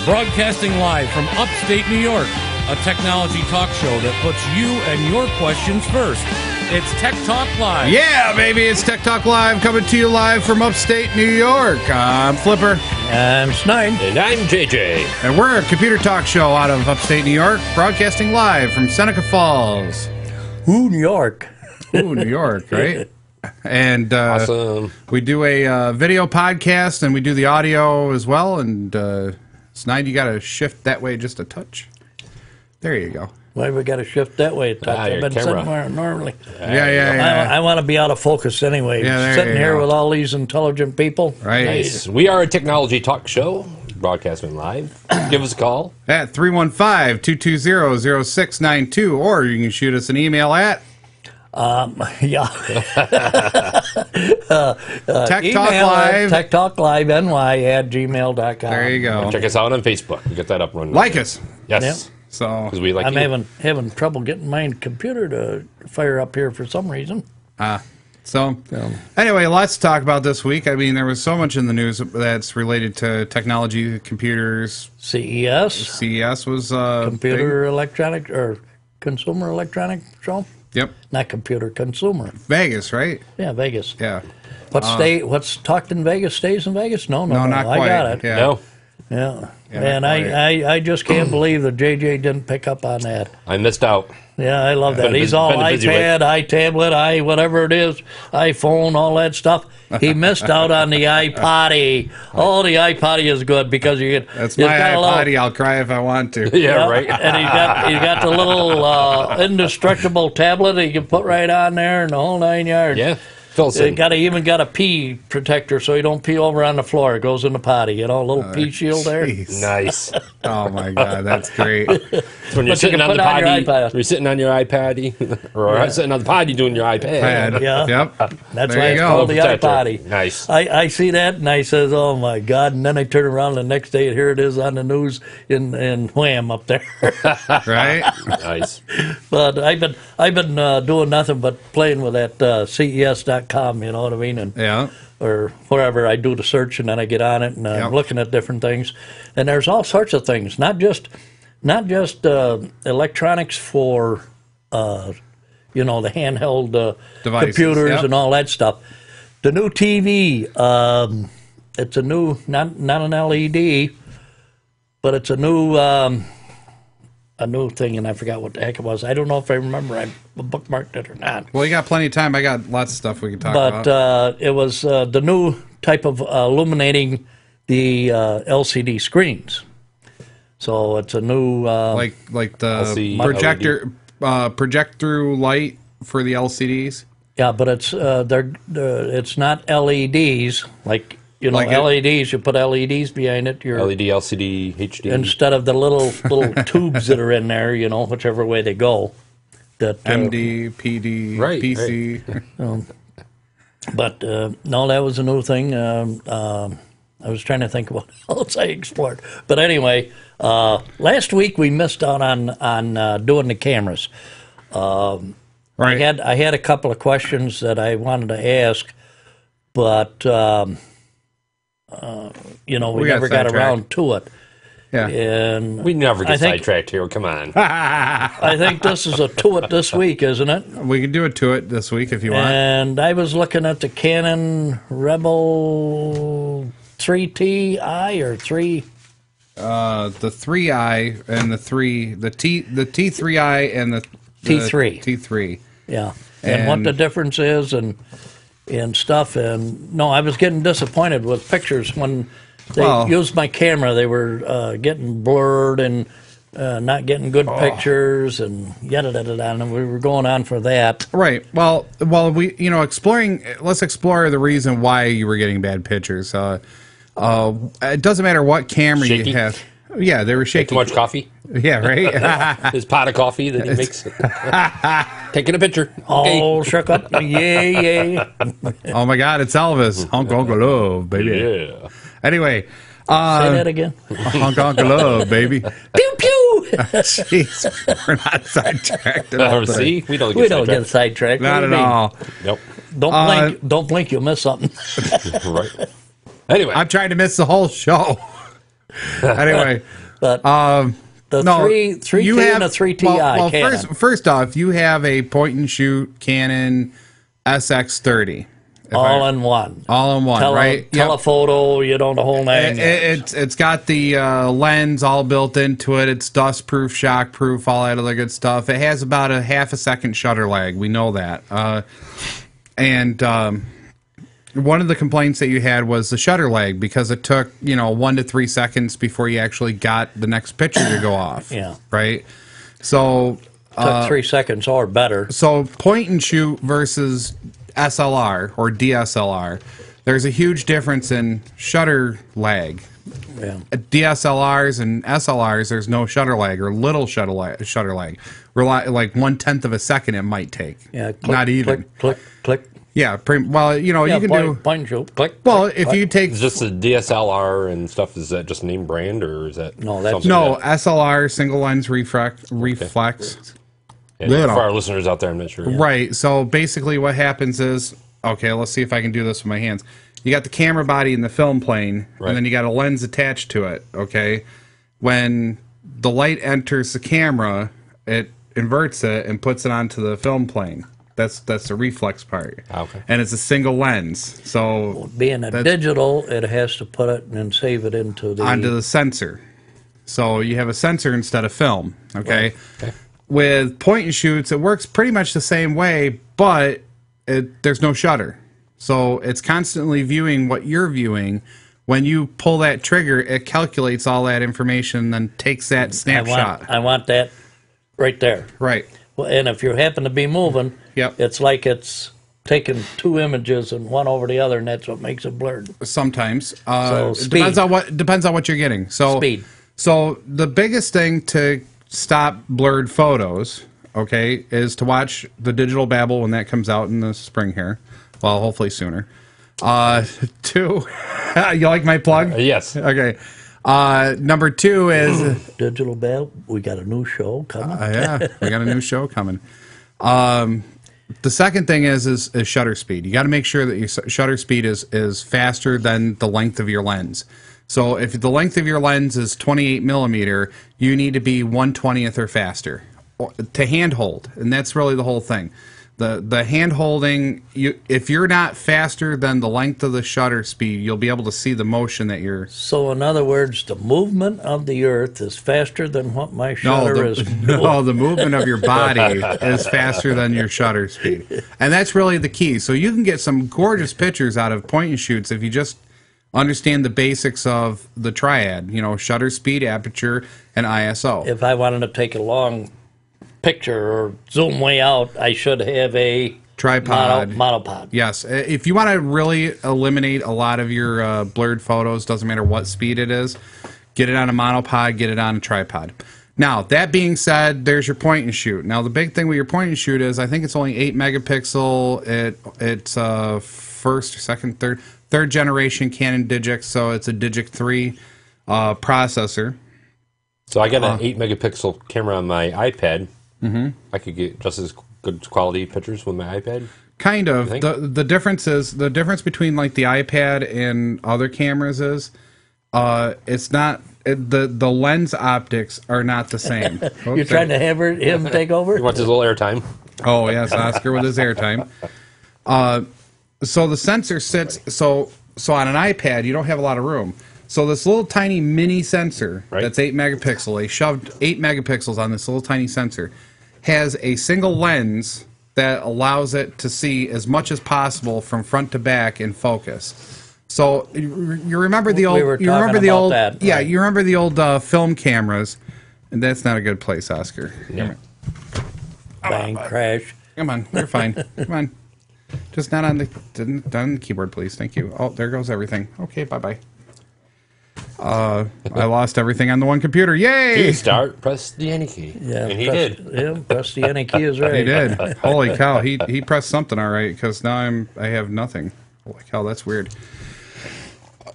Broadcasting live from upstate New York, a technology talk show that puts you and your questions first. It's Tech Talk Live. Yeah, baby, it's Tech Talk Live, coming to you live from upstate New York. I'm Flipper. I'm Snide. And I'm JJ. And we're a computer talk show out of upstate New York, broadcasting live from Seneca Falls. Ooh, New York. Ooh, New York, right? And Awesome. we do a video podcast, and we do the audio as well. And Snide, you got to shift that way just a touch. There you go. Why we got to shift that way? I've your been camera. sitting where normally. Yeah. I want to be out of focus anyway. Yeah, there Sitting you here go. with all these intelligent people. Right. Nice. We are a technology talk show, broadcasting live. Give us a call. At 315-220-0692, or you can shoot us an email at Yeah. Tech Talk Live. Tech Talk Live NY at gmail.com. There you go. Check us out on Facebook. We got that up running. Like us. Yes. So, Because we like I'm you. having trouble getting my computer to fire up here for some reason. anyway, lots to talk about this week. I mean, there was so much in the news that's related to technology, computers. CES, CES was Computer Electronic or Consumer Electronic Show. big. Yep, Not computer, consumer. Vegas, right? Yeah, Vegas. Yeah. What's talked in Vegas stays in Vegas? No, No, not quite. I got it. Yeah. No, Yeah. Yeah, And not quite. I just can't believe that JJ didn't pick up on that. I missed out. Yeah, I love that. Been He's a all busy iPad, iTablet, whatever it is, iPhone, all that stuff. He missed out on the iPoddy. Oh, the iPoddy is good because you get. That's it's my got a little- iPoddy. I'll cry if I want to. Yeah, right. And he's got the little indestructible tablet that you can put right on there and the whole 9 yards. Yeah. Phil It said, even got a pee protector so you don't pee over on the floor. It goes in the potty. You know, a little pee shield there. Jeez. nice. Oh my God, that's great. When you're you sitting can on the put it on your potty, iPad. you're sitting on your iPad, or sitting on the potty doing your iPad. Pad. Yeah. Yep. That's There why you it's go. called the Protector. iPoddy. Nice. I see that and I says, "Oh my God!" And then I turn around the next day and here it is on the news in wham up there. Right. Nice. But I've been doing nothing but playing with that CES.com. You know what I mean? And Yeah. or wherever I do the search and then I get on it and I'm Yep. looking at different things. And there's all sorts of things, not just electronics for the handheld Devices, computers yep. and all that stuff. The new TV, it's a new not an LED, but it's a new thing, and I forgot what the heck it was. I don't know if I remember. I bookmarked it or not. Well, you got plenty of time. I got lots of stuff we can talk But about. it was the new type of illuminating the LCD screens. So it's a new like the LCD. projector, project through light for the LCDs. yeah, but it's it's not LEDs like Like it- LEDs. You put LEDs behind it. You're LED, LCD, HD. instead of the little tubes that are in there. Whichever way they go. That MD, PD, Right, PC. But no, that was a new thing. I was trying to think what else I explored. But anyway, last week we missed out on doing the cameras. Right. I had a couple of questions that I wanted to ask, but we got never got sidetracked. around to it. Yeah. And we never I get think- sidetracked here. Come on. I think this is a to it this week, isn't it? We can do it to it this week if you want. And I was looking at the Canon Rebel 3Ti or 3. The 3i and the T3i and the T3. T3. Yeah, and what And- the difference is and stuff. And no, I was getting disappointed with pictures when they Well- used my camera. They were getting blurred and not getting good pictures and yada da da da. And we were going on for that. Right. Well, we exploring. Let's explore the reason why you were getting bad pictures. It doesn't matter what camera Shaky? you have. Yeah, they were shaky. Too much coffee? Yeah, right. His pot of coffee that he makes. Taking a picture. Okay. All shook up. Yeah. Oh my God, it's Elvis. Honk honk love, baby. Yeah. Anyway, Say that again. honk honk love, baby. Pew pew. Jeez, we're not sidetracked at all. See? We don't get We don't get sidetracked. sidetracked. Not What at do you mean? all. Nope. Don't blink. Don't blink. You'll miss something. Right. Anyway. I'm trying to miss the whole show. Anyway, But the no, 3T you and the 3TI well, Canon. first off, you have a point and shoot Canon SX30. All in one. All in one, right? Yep. Telephoto, you know, the whole nine. It's got the lens all built into it. It's dust proof, shock proof, all that other good stuff. It has about a half a second shutter lag. We know that. One of the complaints that you had was the shutter lag because it took 1 to 3 seconds before you actually got the next picture to go off. Yeah. Right. So Took 3 seconds or better. So point and shoot versus SLR or DSLR, there's a huge difference in shutter lag. Yeah. DSLRs and SLRs, there's no shutter lag or little shutter lag. Like 1/10 of a second it might take. Yeah. Click, not even. Click. Yeah. Well, you can do. Point and shoot. Click. Well, click, if you take Is just the DSLR and stuff, is that just name brand or is that No, that's- something no that- SLR single lens reflex. yeah, for our listeners out there, I'm not sure. Right. So basically, what happens is, okay, let's see if I can do this with my hands. You got the camera body in the film plane, Right. and then you got a lens attached to it. Okay. When the light enters the camera, it inverts it and puts it onto the film plane. That's the reflex part. Okay. And it's a single lens, so Being a digital, it has to put it and save it into the. onto the sensor. So you have a sensor instead of film. Okay. Okay. With point and shoots, it works pretty much the same way, but there's no shutter. So it's constantly viewing what you're viewing. When you pull that trigger, it calculates all that information, then takes that snapshot. I want that right there. Right. Well, and if you happen to be moving, Yep. it's like it's taking two images and one over the other, and that's what makes it blurred. Sometimes. So It speed. depends on what you're getting. So Speed. So the biggest thing to stop blurred photos, okay, is to watch the Digital Babble when that comes out in the spring here. Well, hopefully sooner. Two, you like my plug? Yes. Okay. Number 2 is Digital Bell, we got a new show coming. yeah, we got a new show coming. The second thing is shutter speed. You got to make sure that your shutter speed is faster than the length of your lens. So if the length of your lens is 28 millimeter, you need to be 1/20th or faster to handhold, and that's really the whole thing. The hand holding, if you're not faster than the length of the shutter speed, you'll be able to see the motion that you're. So, in other words, the movement of the Earth is faster than what my shutter is. No, the movement of your body is faster than your shutter speed, and that's really the key. So you can get some gorgeous pictures out of point and shoots if you just understand the basics of the triad. Shutter speed, aperture, and ISO. If I wanted to take a long picture or zoom way out, I should have a Tripod. monopod. Yes, if you want to really eliminate a lot of your blurred photos, doesn't matter what speed it is, get it on a monopod, get it on a tripod. Now, that being said, there's your point and shoot. Now, the big thing with your point and shoot is I think it's only 8 megapixel. It's first, second, third generation Canon Digic, so it's a Digic 3 processor. So I got an 8 megapixel camera on my iPad. Mm-hmm. I could get just as good quality pictures with my iPad. Kind of. think? The difference between like the iPad and other cameras is it's not the lens optics are not the same. You're trying to have him take over? He wants his little airtime. Oh yes, Oscar with his airtime. So the sensor sits so on an iPad you don't have a lot of room. So this little tiny mini sensor that's 8 megapixel, they shoved 8 megapixels on this little tiny sensor, has a single lens that allows it to see as much as possible from front to back in focus. So you remember the old, We were talking about that, yeah, right. you remember the old film cameras, and that's not a good place, Oscar. Yeah. Bang, crash. Come on, you're fine. Come on, just not on the keyboard, please. Thank you. Oh, there goes everything. Okay, bye bye. I lost everything on the one computer. Yay! To start, press the any key. Yeah, and he press, did. Yeah, press the any key is right. He did. Holy cow! He pressed something all right because now I have nothing. Holy cow! That's weird.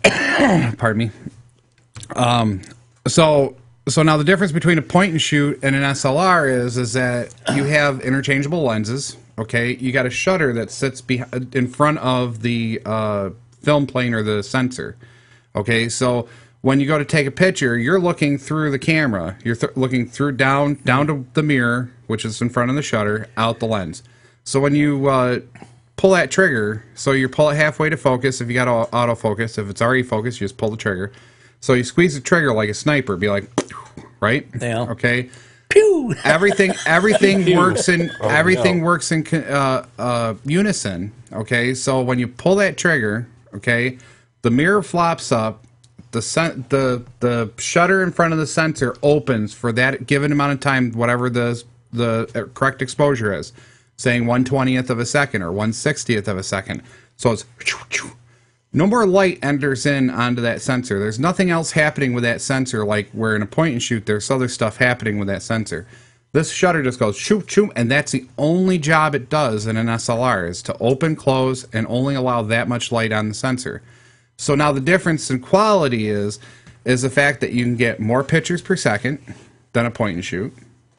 Pardon me. So now the difference between a point and shoot and an SLR is that you have interchangeable lenses. Okay, you got a shutter that sits in front of the film plane or the sensor. Okay, so when you go to take a picture, you're looking through the camera. You're looking through down to the mirror, which is in front of the shutter, out the lens. So when you pull that trigger, so you pull it halfway to focus. If you got autofocus, if it's already focused, you just pull the trigger. So you squeeze the trigger like a sniper, be like, right? Yeah. Okay. Pew! Everything works in works in unison. Okay, so when you pull that trigger, okay, the mirror flops up, the shutter in front of the sensor opens for that given amount of time, whatever the correct exposure is, saying 1/20th of a second or 1/60th of a second. So it's no more light enters in onto that sensor. There's nothing else happening with that sensor, like where in a point and shoot, there's other stuff happening with that sensor. This shutter just goes shoot, shoot, and that's the only job it does in an SLR, is to open, close, and only allow that much light on the sensor. So now the difference in quality is the fact that you can get more pictures per second than a point and shoot.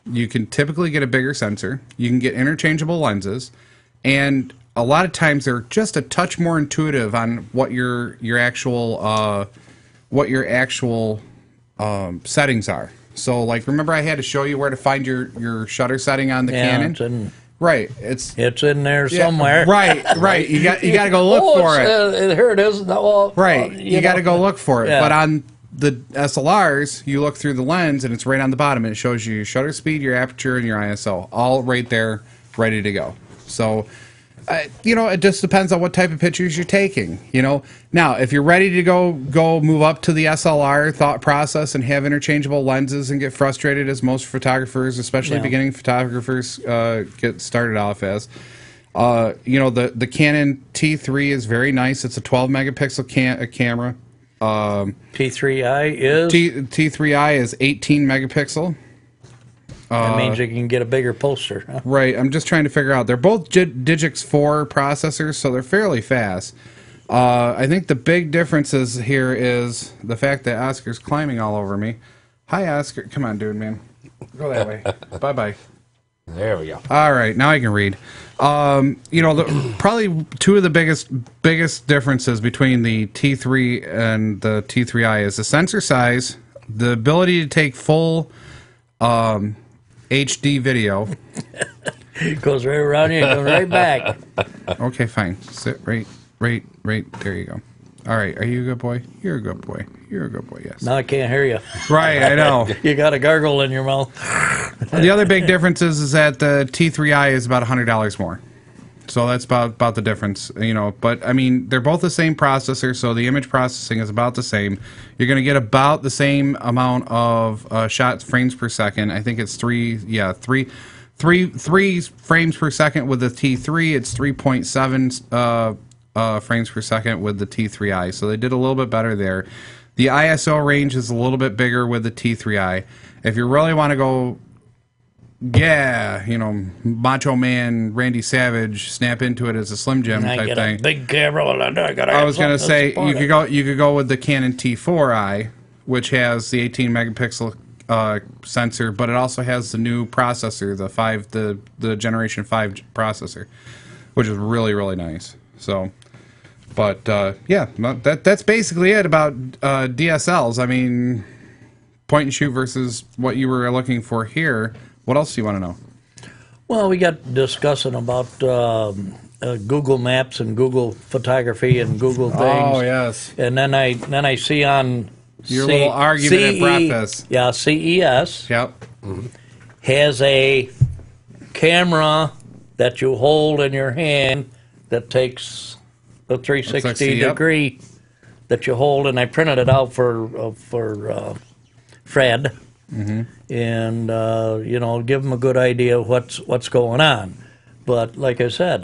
You can typically get a bigger sensor. You can get interchangeable lenses, and a lot of times they're just a touch more intuitive on what your actual settings are. So, like, remember I had to show you where to find your shutter setting on the Canon? Right. It's in there somewhere. Right. You got to go look for it. Here it is. Well, right. You got to go look for it. Yeah. But on the SLRs, you look through the lens and it's right on the bottom, and it shows you your shutter speed, your aperture, and your ISO, all right there, ready to go. So, it just depends on what type of pictures you're taking. Now, if you're ready to go move up to the SLR thought process and have interchangeable lenses and get frustrated, as most photographers, especially beginning photographers, get started off as, the Canon T3 is very nice. It's a 12 megapixel camera. T3i is T3i is 18 megapixel. That means you can get a bigger poster. Huh? Right. I'm just trying to figure out. They're both Digix 4 processors, so they're fairly fast. I think the big difference here is the fact that Oscar's climbing all over me. Hi, Oscar. Come on, dude, man. Go that way. Bye-bye. There we go. All right. Now I can read. Probably two of the biggest differences between the T3 and the T3i is the sensor size, the ability to take full HD video. It goes right around you and goes right back. Okay, fine. Sit right there you go. All right, are you a good boy? You're a good boy. You're a good boy, yes. Now I can't hear you. Right, I know. You got a gargle in your mouth. The other big difference is that the T3i is about $100 more. So that's about the difference, But, I mean, they're both the same processor, so the image processing is about the same. You're going to get about the same amount of frames per second. I think it's three frames per second with the T3. It's 3.7 frames per second with the T3i. So they did a little bit better there. The ISO range is a little bit bigger with the T3i. If you really want to go, Macho Man, Randy Savage, snap into it as a Slim Jim type thing. A big camera. I was going to say you could go with the Canon T4i, which has the 18 megapixel sensor, but it also has the new processor, the Generation 5 processor, which is really, really nice. So, but that's basically it about DSLs. I mean, point and shoot versus what you were looking for here. What else do you want to know? Well, we got discussing about Google Maps and Google Photography and Google things. Oh yes. And then I see on your little argument at breakfast. Yeah, CES. Yep. Has a camera that you hold in your hand that takes the 360 degree that you hold, and I printed it out for Fred. And give them a good idea of what's going on. But like I said,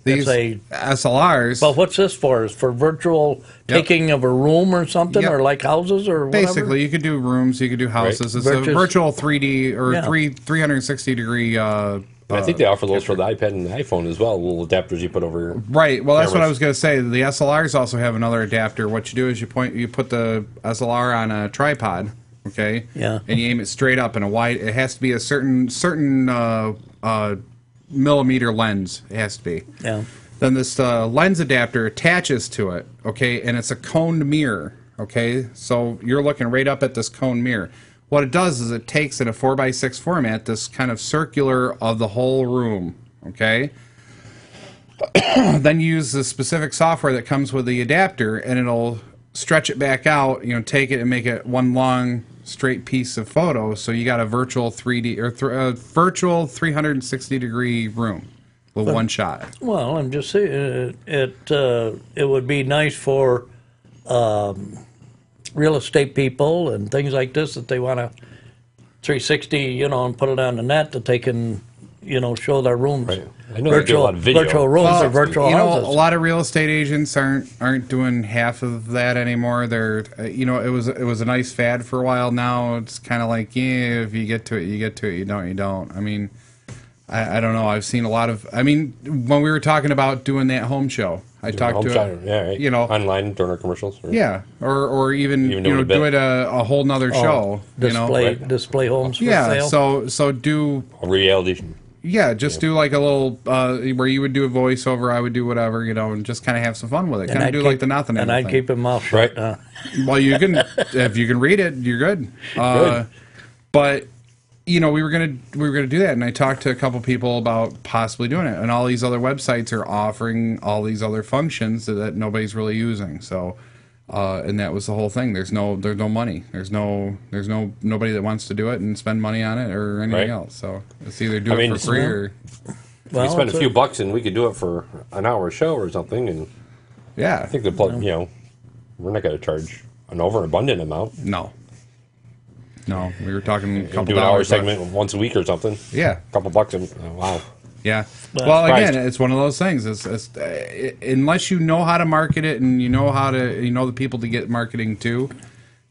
these SLRs. Well, what's this for? Is for virtual taking of a room or something, or like houses or whatever? Basically, you could do rooms, you could do houses. Right. It's a virtual 3D or 360 degree. I think they offer those for the iPad and the iPhone as well, little adapters you put over. Right. Well, that's what I was going to say. The SLRs also have another adapter. What you do is you put the SLR on a tripod. Okay. Yeah. And you aim it straight up in a wide. It has to be a certain millimeter lens. It has to be. Yeah. Then this lens adapter attaches to it. Okay, and it's a coned mirror. Okay, so you're looking right up at this cone mirror. What it does is it takes in a 4x6 format this kind of circular of the whole room. Okay. Then you use the specific software that comes with the adapter, and it'll stretch it back out. You know, take it and make it one long straight piece of photo. So you got a virtual 3D or virtual 360-degree room with one shot. Well, I'm just saying it would be nice for real estate people and things like this that they want to 360, you know, and put it on the net that they can, you know, show their rooms. Right. I know they do a lot of video. Virtual rooms or virtual you know, houses. a lot of real estate agents aren't doing half of that anymore. They're, you know, it was a nice fad for a while. Now it's kind of like, yeah, if you get to it, you get to it. You don't. I mean, I don't know. I've seen a lot of. I mean, when we were talking about doing that home show, I talked to right. you know, online during our commercials. Or, yeah, or even you know, do it a whole nother show. Display, you know, display homes for yeah. sale. So do. A reality. Yeah, just do like a little where you would do a voiceover, I would do whatever, you know, and just kind of have some fun with it. Kind of do like the nothing. And I'd keep my mouth shut. Right. Well, you can if you can read it, you're good. But you know, we were gonna do that, and I talked to a couple people about possibly doing it, and all these other websites are offering all these other functions that nobody's really using. So. And that was the whole thing. There's no money. There's nobody that wants to do it and spend money on it or anything else. So it's either do it for free or. Well, we spend a few bucks and we could do it for an hour show or something. And yeah, I think you know, we're not going to charge an overabundant amount. No, we were talking a couple do an hour segment once a week or something. Yeah, a couple bucks. Wow. Yeah. Well, again, it's one of those things. It's unless you know how to market it and you know the people to get marketing to,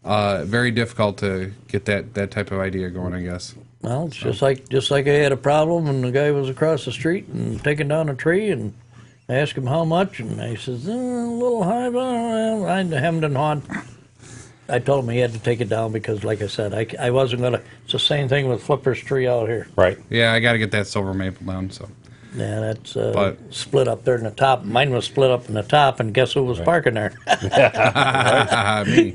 very difficult to get that type of idea going, I guess. Well, it's just like I had a problem and the guy was across the street and taking down a tree, and I asked him how much, and he says, a little high, but I hemmed and hawed. I told him he had to take it down because, like I said, I wasn't going to. It's the same thing with Flipper's tree out here. Right. Yeah, I got to get that silver maple down. So. Yeah, that's split up there in the top. Mine was split up in the top, and guess who was parking there? Me.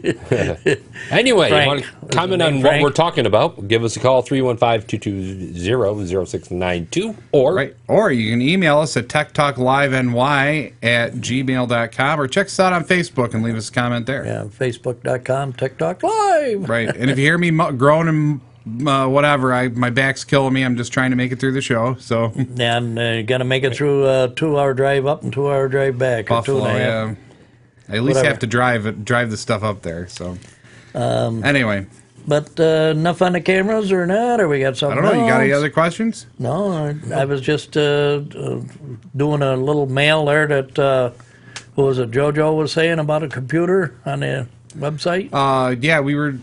Anyway, Frank. you want to comment on what we're talking about? Give us a call, 315-220-0692. Or you can email us at techtalklive@gmail.com, or check us out on Facebook and leave us a comment there. Yeah, Facebook.com, TikTok Live. Right, and if you hear me groaning, whatever, my back's killing me. I'm just trying to make it through the show. So and you got to make it through a 2-hour drive up and 2-hour drive back. Buffalo, or 2.5. yeah. I at least have to drive the stuff up there. So anyway, but enough on the cameras or not? Or we got something? I don't know. You got any else? other questions? No, I was just doing a little mail there that who was it? JoJo was saying about a computer on the website. Yeah, we were.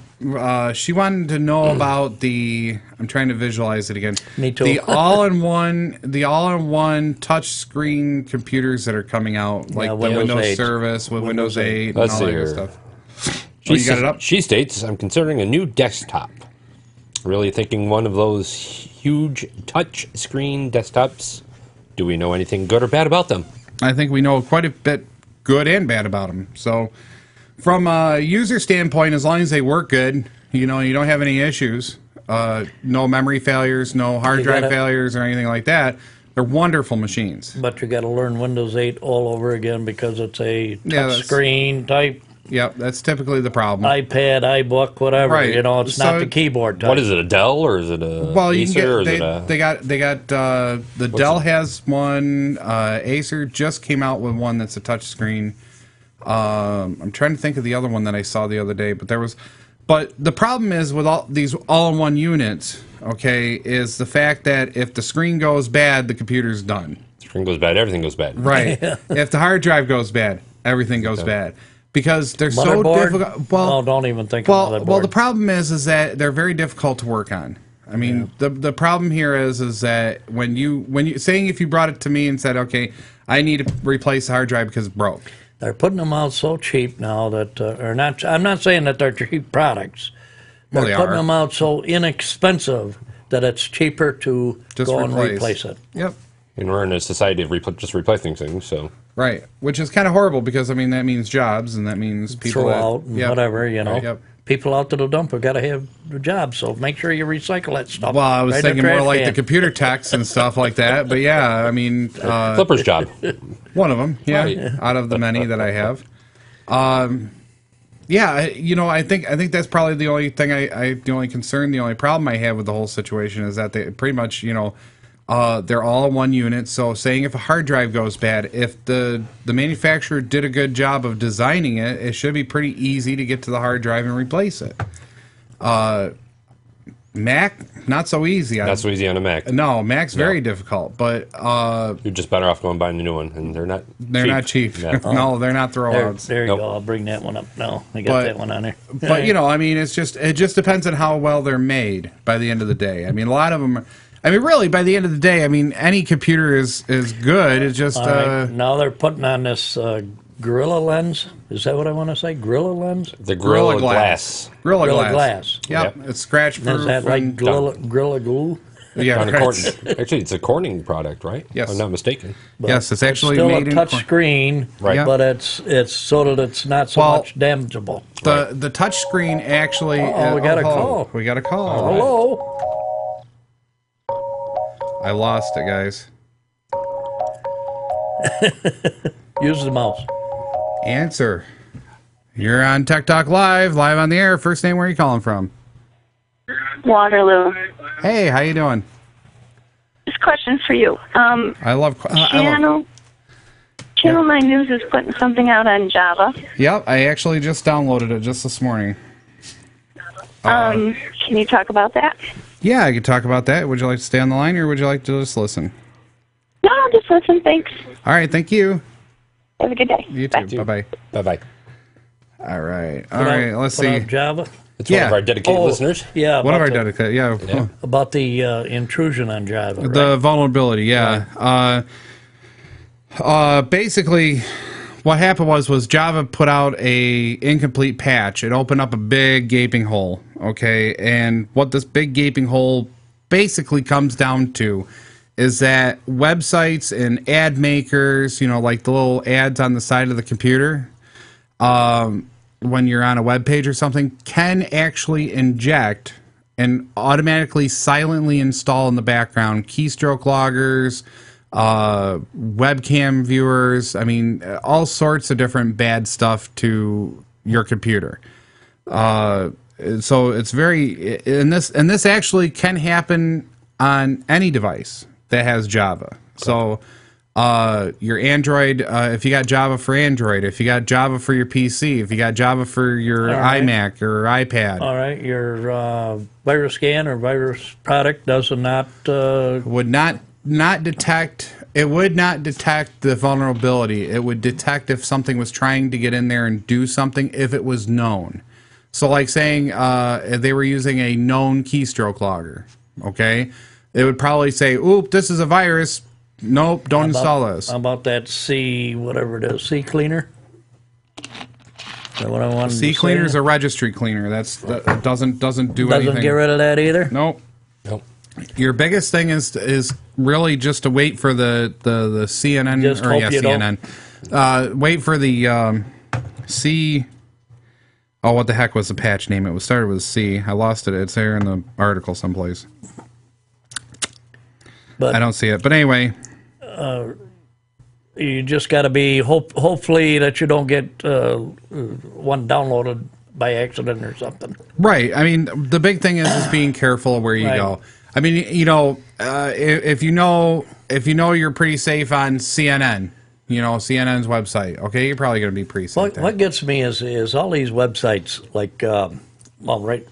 She wanted to know about the. I'm trying to visualize it again. Me too. The all-in-one touch screen computers that are coming out, like the Windows 8. Service with Windows 8 and Let's all see that here. good stuff. You got it up? She states, I'm considering a new desktop. Really thinking one of those huge touch screen desktops. Do we know anything good or bad about them? I think we know quite a bit good and bad about them. So, from a user standpoint, as long as they work good, you know, you don't have any issues, no memory failures, no hard drive failures or anything like that, they're wonderful machines. But you got to learn Windows 8 all over again because it's a touch that's- screen type Yep, that's typically the problem. iPad, iBook, whatever. Right. You know, it's not the keyboard type. What is it, a Dell or is it a Well, you Acer can or is get, it a... they got the Dell has one. Acer just came out with one that's a touch screen. I'm trying to think of the other one that I saw the other day, but the problem is with all these all-in-one units, okay, is the fact that if the screen goes bad, the computer's done. Screen goes bad, everything goes bad. Right. If the hard drive goes bad, everything goes bad. Because they're so Motherboard? difficult. Well, no, don't even think of motherboard. well, the problem is that they're very difficult to work on. I mean, the problem here is that when you saying if you brought it to me and said, okay, I need to replace the hard drive because it's broke. They're putting them out so cheap now that, or not. I'm not saying that they're cheap products. They're Well, they putting are. them out so inexpensive that it's cheaper to Just go and replace it. Yep. And we're in a society of just replacing things, so... Right, which is kind of horrible because I mean that means jobs and that means people throw that, out and Yep. whatever, you know. Yep. People out to the dump have got to have a job, so make sure you recycle that stuff. Well, I was right in the thinking more trash like the can. computer techs and stuff like that, but yeah, I mean, Flipper's job. one of them, yeah, Right. out of the many that I have. Yeah, I think that's probably the only thing the only concern, the only problem I have with the whole situation is that they pretty much, they're all one unit. So saying if a hard drive goes bad, if the manufacturer did a good job of designing it, it should be pretty easy to get to the hard drive and replace it. Mac, not so easy. Not so easy on a Mac. No, Mac's very difficult, but You're just better off going buying a new one, and they're not. not cheap. Yeah. No, they're not throwouts. There you Nope. go. I'll bring that one up now. I got But- that one on there. But I mean, it just depends on how well they're made by the end of the day. I mean, a lot of them. I mean, really, by the end of the day, I mean, any computer is good. It's just All right, now they're putting on this Gorilla Lens. Is that what I want to say? Gorilla Lens? The Gorilla Glass. Gorilla Gorilla Glass. Glass. Yep, it's scratch proof. Is that like Gorilla Glue? Yeah, On a right. Corning. Actually, it's a Corning product, right? Yes. If I'm not mistaken. Yes, it's actually Still made a in touch Cor- screen, Right. but it's so that it's not so Well, much damageable. the touch screen actually. Uh-oh, we got a hello. call. We got a call. Hello? I lost it, guys. Use the mouse. Answer. You're on Tech Talk live on the air. First name, where are you calling from? Waterloo. Hey, how you doing? This question for you. I love. Channel 9 News is putting something out on Java. Yep, I actually just downloaded it just this morning. Can you talk about that? Yeah, I could talk about that. Would you like to stay on the line, or would you like to just listen? No, just listen. Thanks. All right, thank you. Have a good day. You Bye. too. Bye bye. Bye bye. All right. All right. Let's Put out see. Java. It's one Yeah. of our dedicated listeners. Yeah. One of our about the- dedicated. Yeah. About the intrusion on Java. Right? The vulnerability. Yeah. Basically, what happened was Java put out a incomplete patch. It opened up a big gaping hole. Okay, and what this big gaping hole basically comes down to is that websites and ad makers, like the little ads on the side of the computer, when you're on a web page or something, can actually inject and automatically silently install in the background keystroke loggers, webcam viewers. I mean, all sorts of different bad stuff to your computer. So it's very, and this actually can happen on any device that has Java. So your Android, if you got Java for Android, if you got Java for your PC, if you got Java for your iMac or iPad, All right. Your virus scan or virus product does not. would not detect. It would not detect the vulnerability. It would detect if something was trying to get in there and do something if it was known. So, like saying they were using a known keystroke logger, okay? It would probably say, "Oop, this is a virus. Nope, don't install this." How about that C, whatever it is, C cleaner? Is that what I wanted to say? C cleaner is a registry cleaner. That doesn't do anything. Doesn't get rid of that either? Nope. Nope. Your biggest thing is really just to wait for the CNN Just or hope you don't- CNN. Wait for the C. Oh, what the heck was the patch name? It was started with C. I lost it. It's there in the article someplace. But I don't see it. But anyway, you just got to be hopefully that you don't get one downloaded by accident or something. right. I mean, the big thing is being careful where you Right. go. I mean, if you know you're pretty safe on CNN, CNN's website. Okay, you're probably going to be pretty safe. What gets me is all these websites like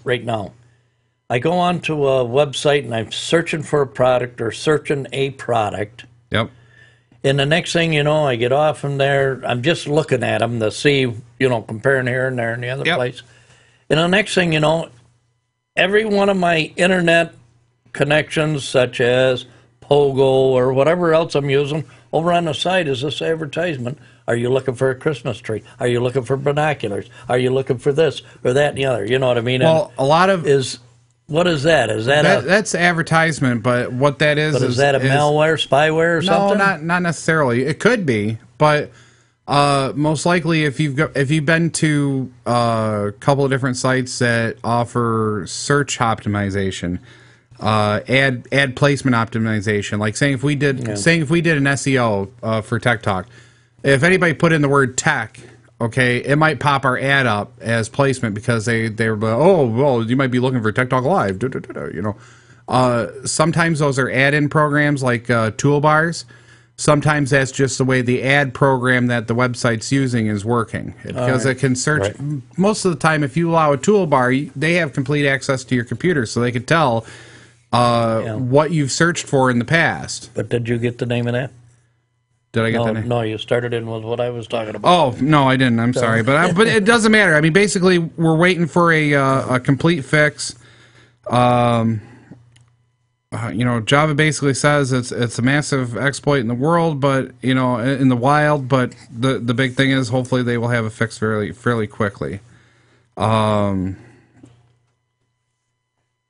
right now. I go onto a website and I'm searching for a product or searching a product. Yep. And the next thing you know, I get off from there. I'm just looking at them to see, comparing here and there and the other Yep. place. And the next thing you know, every one of my internet connections, such as Pogo or whatever else I'm using, over on the side is this advertisement. Are you looking for a Christmas tree? Are you looking for binoculars? Are you looking for this or that and the other? You know what I mean? Well, a lot of is What is that? Is that, that's advertisement, but what that is is that a malware, spyware, or something? No, not necessarily. It could be, but most likely, if you've been to a couple of different sites that offer search optimization, ad placement optimization, like saying if we did an SEO for Tech Talk, if anybody put in the word tech, okay, it might pop our ad up as placement because they were like, oh, well, you might be looking for Tech Talk Live, you know. Sometimes those are add-in programs like toolbars. Sometimes that's just the way the ad program that the website's using is working because it can search. Right. Most of the time, if you allow a toolbar, they have complete access to your computer, so they could tell what you've searched for in the past. But did you get the name of that? Did I get the name? No, you started in with what I was talking about. Oh, no, I didn't. I'm sorry. But it doesn't matter. I mean, basically, we're waiting for a complete fix. You know, Java basically says it's a massive exploit in the world, but, you know, in the wild. But the big thing is hopefully they will have a fix fairly quickly.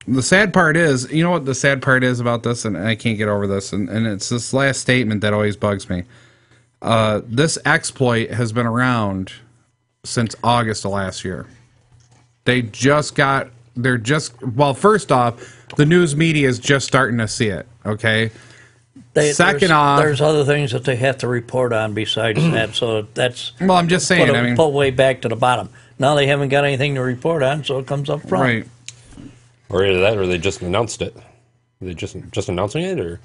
The sad part is, you know what the sad part is about this, and I can't get over this, and it's this last statement that always bugs me. This exploit has been around since August of last year. First off, the news media is just starting to see it, okay? There's other things that they have to report on besides that, so that's... Well, I'm just saying, put way back to the bottom. Now they haven't got anything to report on, so it comes up front. Right. Or either that, or they just announced it. Are they just announcing it, or?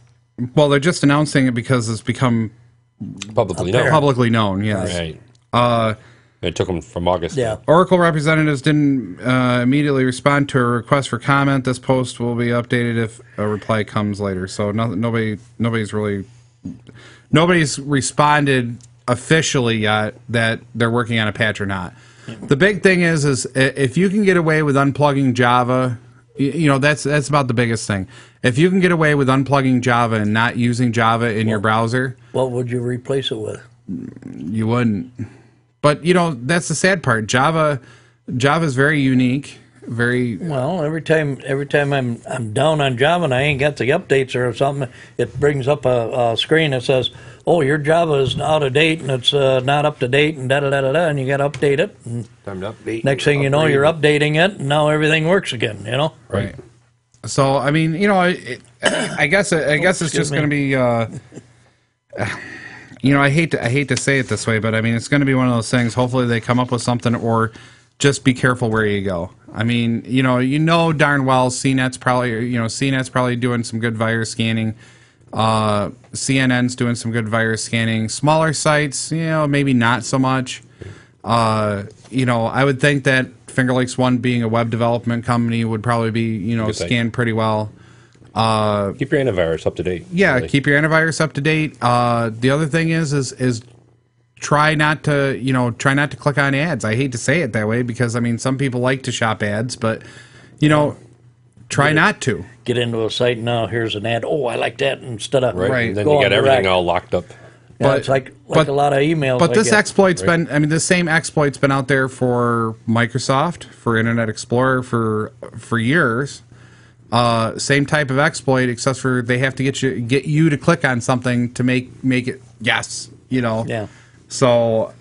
Well, they're just announcing it because it's become publicly known. Publicly known, yes. Right. It took them from August. Yeah. Oracle representatives didn't immediately respond to a request for comment. This post will be updated if a reply comes later. So nobody's responded officially yet that they're working on a patch or not. The big thing is if you can get away with unplugging Java, you know, that's about the biggest thing. If you can get away with unplugging Java and not using Java in your browser, what would you replace it with? You wouldn't. But, you know, that's the sad part. Java is very unique. Well, every time I'm down on Java and I ain't got the updates or something, it brings up a screen that says, "Oh, your Java is out of date and it's not up to date," and and you got to update it. And time to update. Next thing you know, you're updating it, and now everything works again. You know. Right. So I mean, you know, I guess it's just going to be. You know, I hate to say it this way, but I mean, it's going to be one of those things. Hopefully, they come up with something, or just be careful where you go. I mean, you know darn well CNET's probably doing some good virus scanning. CNN's doing some good virus scanning. Smaller sites, you know, maybe not so much. You know, I would think that Finger Lakes One, being a web development company, would probably be, you know, scanned pretty well. Keep your antivirus up to date. Yeah, really. Keep your antivirus up to date. The other thing is try not to click on ads. I hate to say it that way because I mean some people like to shop ads, but you know, try not to. Get into a site now. Here's an ad. Oh, I like that. Instead of right. Then you get everything all locked up. Yeah, it's like a lot of emails. But this exploit's been, I mean, the same exploit's been out there for Microsoft, for Internet Explorer for years. Same type of exploit, except for they have to get you to click on something to make it yes, you know. Yeah. So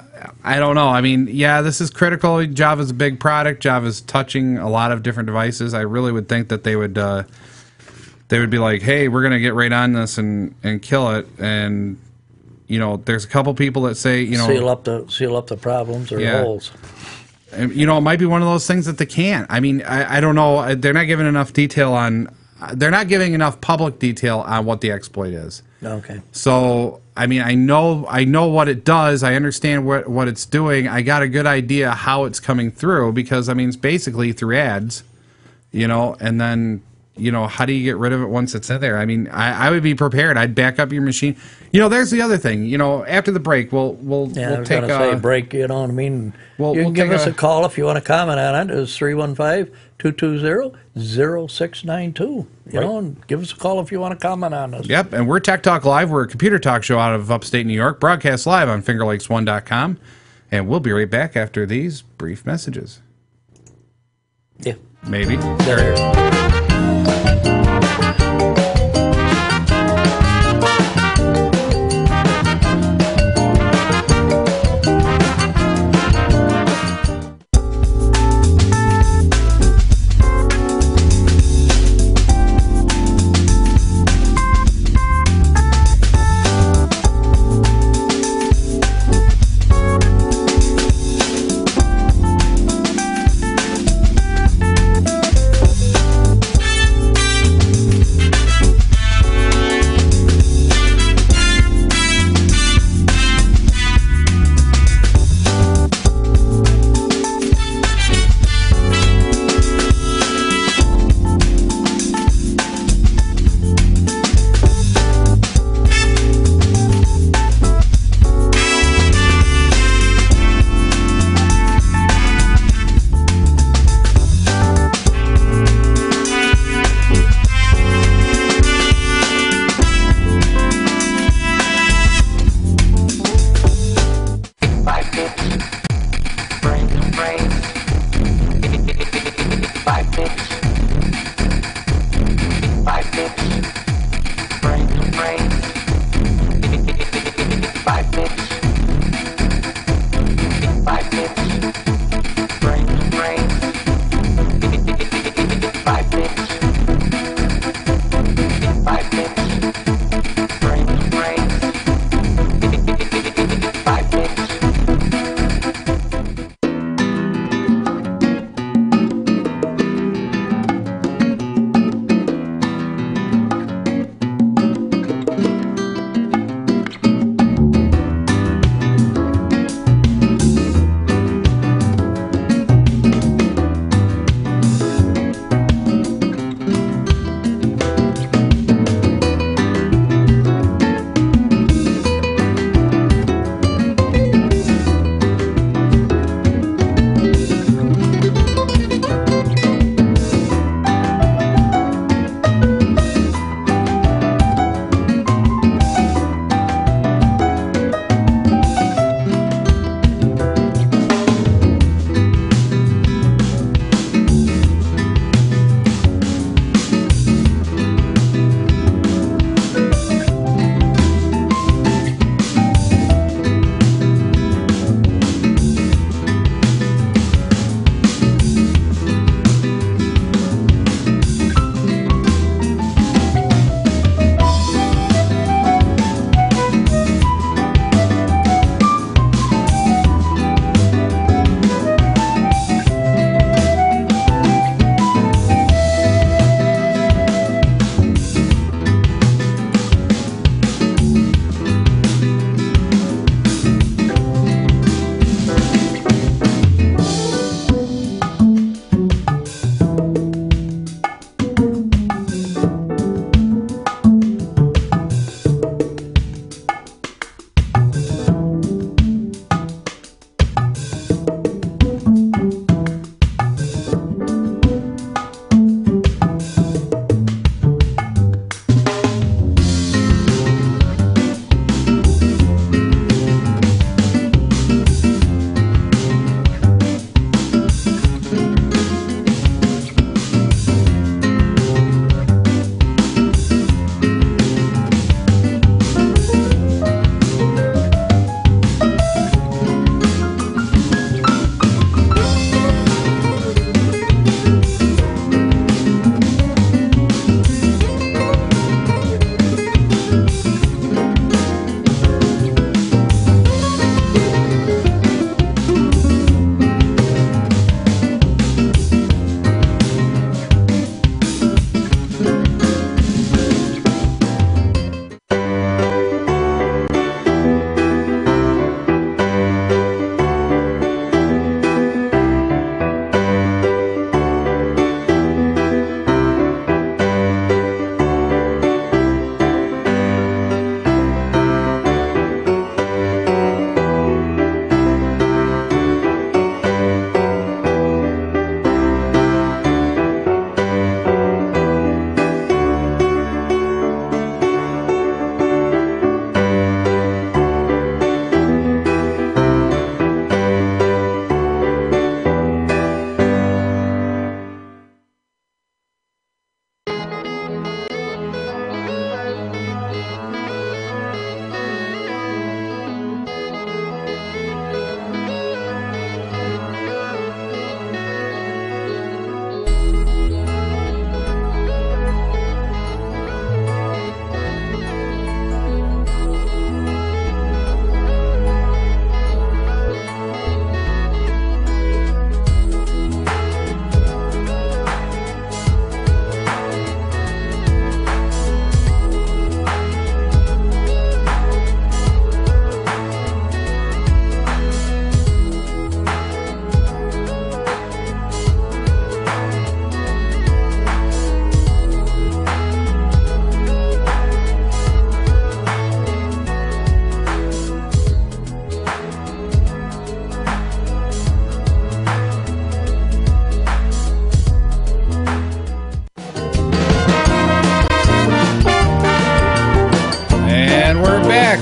I don't know. I mean, yeah, this is critical. Java's a big product. Java's touching a lot of different devices. I really would think that they would be like, hey, we're gonna get right on this and kill it. And you know, there's a couple people that say, you know, seal up the problems or holes. You know, it might be one of those things that they can't. I mean, I don't know. They're not giving enough detail on. They're not giving enough public detail on what the exploit is. Okay. So I mean, I know what it does. I understand what it's doing. I got a good idea how it's coming through because I mean, it's basically through ads, you know, and then. You know, how do you get rid of it once it's in there? I mean, I would be prepared. I'd back up your machine. You know, there's the other thing. You know, after the break, we'll take a break. You know what I mean? You can give us a call if you want to comment on it. It's 315-220-0692. You know, and give us a call if you want to comment on this. Yep, and we're Tech Talk Live. We're a computer talk show out of upstate New York, broadcast live on FingerLakes1.com. And we'll be right back after these brief messages. Yeah. Maybe. There.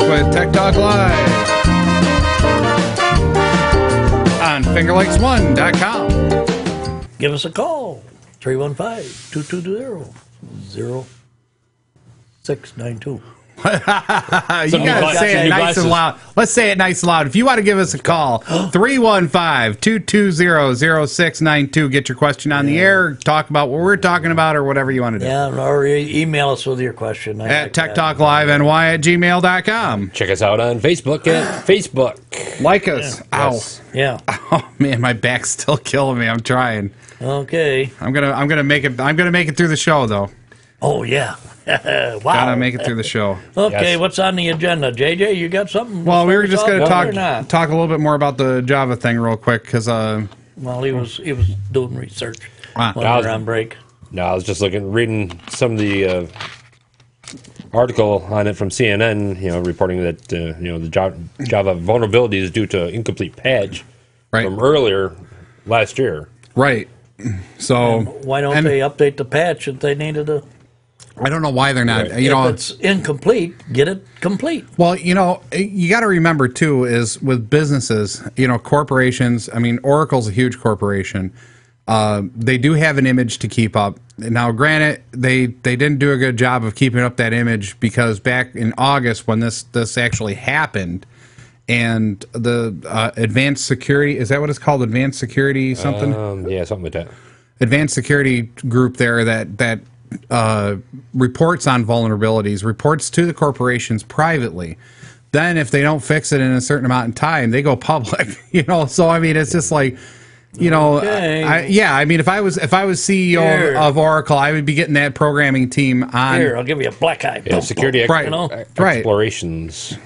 with Tech Talk Live on FingerLakes1.com. Give us a call, 315-220-00. 692. You gotta say it nice and loud. Let's say it nice and loud. If you want to give us a call, 315-220-0692. Get your question on the air. Talk about what we're talking about or whatever you want to do. Yeah, or email us with your question. At techtalklive.ny@gmail.com. Check us out on Facebook at Facebook. Like us. Yes. Yeah. Oh man, my back's still killing me. I'm trying. Okay. I'm gonna make it. I'm gonna make it through the show though. Oh, yeah. Wow. Gotta make it through the show. Okay, Yes. What's on the agenda? JJ, you got something? Well, we were just gonna Or talk not? a little bit more about the Java thing real quick because Well, he was doing research Ah. when we were on break. No, I was just reading some of the article on it from CNN. Reporting that the Java vulnerability is due to incomplete patch Right. from earlier last year. right. So Why don't they update the patch if they needed to? I don't know why they're not. Right. You know, If it's incomplete, get it complete. well, you got to remember too is with businesses, corporations. I mean, Oracle's a huge corporation. They do have an image to keep up. Now, granted, they didn't do a good job of keeping up that image because back in August when this actually happened, and the advanced security, is that what it's called? Advanced security something? Yeah, something like that. Advanced security group there that reports on vulnerabilities, reports to the corporations privately. Then if they don't fix it in a certain amount of time, they go public. So I mean, it's just like, Okay. I mean, if I was CEO Here. of Oracle, I would be getting that programming team on. Here, I'll give you a black eye. Yeah, security Right. Right. explorations.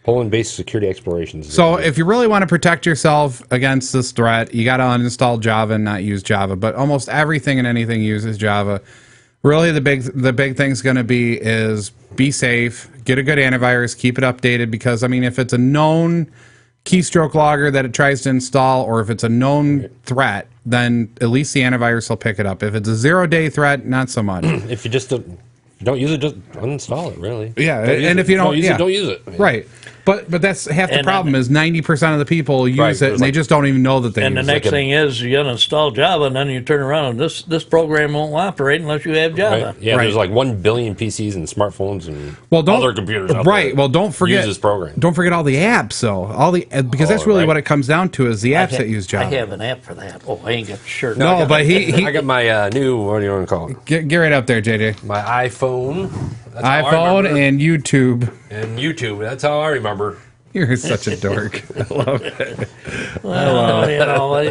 Poland-based security explorations. So if you really want to protect yourself against this threat, you got to uninstall Java and not use Java. But almost everything and anything uses Java. Really, the big thing's going to be is be safe, get a good antivirus, keep it updated. Because I mean, if it's a known keystroke logger that it tries to install, or if it's a known threat, then at least the antivirus will pick it up. If it's a 0-day threat, not so much. if you just don't use it, just uninstall it. Really. Yeah, Don't use and it. if you don't, use yeah. it, don't use it. Right. But that's half the And problem is 90% of the people use Right, it and it's they like- just don't even know that they And the use next it. thing is you uninstall Java, and then you turn around and this program won't operate unless you have Java. Right? Yeah, Right. there's like 1 billion PCs and smartphones and Well, don't other computers out right. there. Well, don't forget use this program. Don't forget all the apps, though. All the because that's really right. what it comes down to is the apps that use Java. I have an app for that. Oh, I ain't got the shirt. No, but he I got my new, what do you want to call it? get right up there, JJ. My iPhone. That's how I iPhone remember. and YouTube. and YouTube. That's how I remember. You're such a dork. I love it. Well,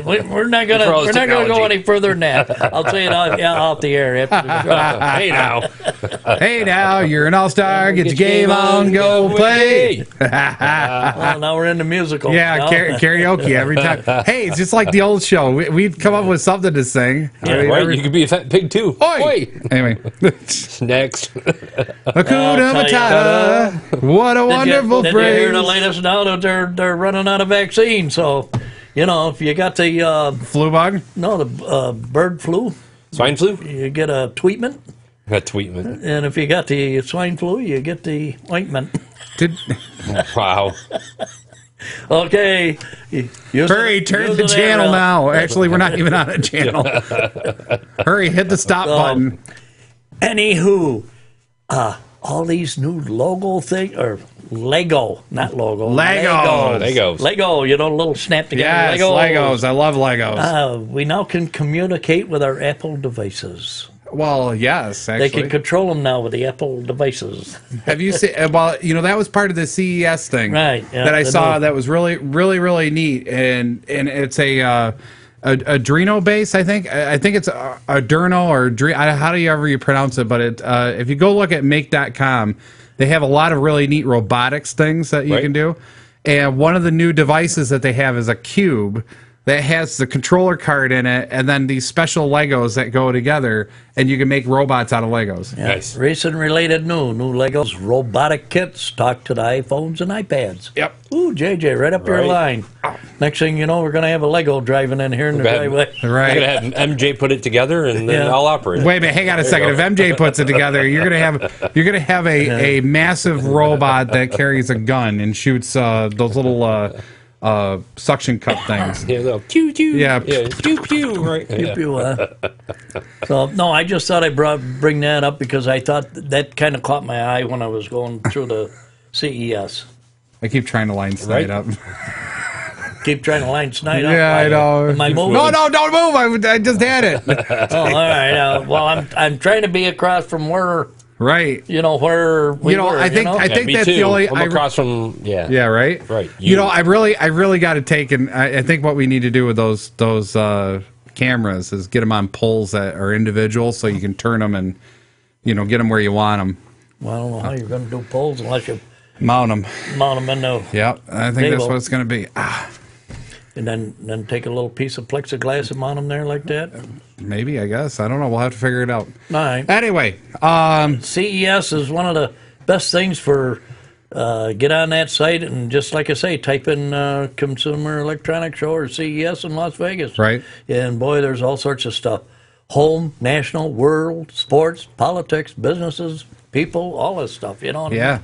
we're not gonna For all this go technology. any further than that. I'll say it off the air after the show. Hey now. Hey, now you're an all-star. Get your game on, go play. Well, now we're in the musical. Yeah, now. karaoke every time. Hey, it's just like the old show. We'd come up with something to sing. I mean, Right, you could be a fat pig too. Oi! Anyway, Next. Hakuna Matata. What a wonderful Did you hear the phrase. latest now that they're running out of vaccine? So, if you got the Flu bug? bird flu, Swine flu? you get a tweetment, A tweetment. and if you got the swine flu, you get the ointment. Did Wow. Okay, Hurry, turn the channel now. Actually, we're not even on a channel. Hurry, hit the stop button. Anywho, all these new logo thing or Lego, not logo. Legos. Legos. Lego, little snap together. Yes, Legos. I love Legos. We now can communicate with our Apple devices. Well, yes, They actually. can control them now with the Apple devices. Have you seen? Well, that was part of the CES thing, Right, yeah, that I the saw. new- That was really, really, really neat, and it's a Adreno base. I think it's Adreno or how do you ever you pronounce it? But if you go look at make.com, they have a lot of really neat robotics things that you Right. can do, and one of the new devices that they have is a cube that has the controller card in it, and then these special Legos that go together, and you can make robots out of Legos. Yeah. Nice. Recent related new Legos robotic kits talk to the iPhones and iPads. Yep. Ooh, JJ, right up your Right. line. Next thing you know, we're going to have a Lego driving in here in the Bad. driveway. I'm Right. gonna have MJ put it together and then Yeah. I'll operate. Wait a minute, hang on a second. If MJ puts it together, you're gonna have a massive robot that carries a gun and shoots those little suction cup things. Yeah, little choo choo. Yeah. Pew pew. Right. Yeah. So no, I just thought I'd bring that up because I thought that kind of caught my eye when I was going through the CES. I keep trying to line Snide up. Keep trying to line Snide up. Yeah, I know. Am I moving? No, don't move. I just had it. Oh, all right. Well, I'm trying to be across from where Right. where we were. I think Me that's too. the only. I'm across from. Yeah. Yeah, right. Right. I really got to take, and I think what we need to do with those cameras is get them on poles that are individual, so you can turn them and get them where you want them. Well, I don't know how you're going to do polls unless you Mount them. in the Yep, I think that's what it's going to be. and then take a little piece of plexiglass and mount them there like that. Maybe, I guess. I don't know. We'll have to figure it out. All right. Anyway, CES is one of the best things for get on that site and just like I say, type in Consumer Electronics Show or CES in Las Vegas. Right. And boy, there's all sorts of stuff. Home, national, world, sports, politics, businesses, people, all this stuff. You know what I mean? yeah.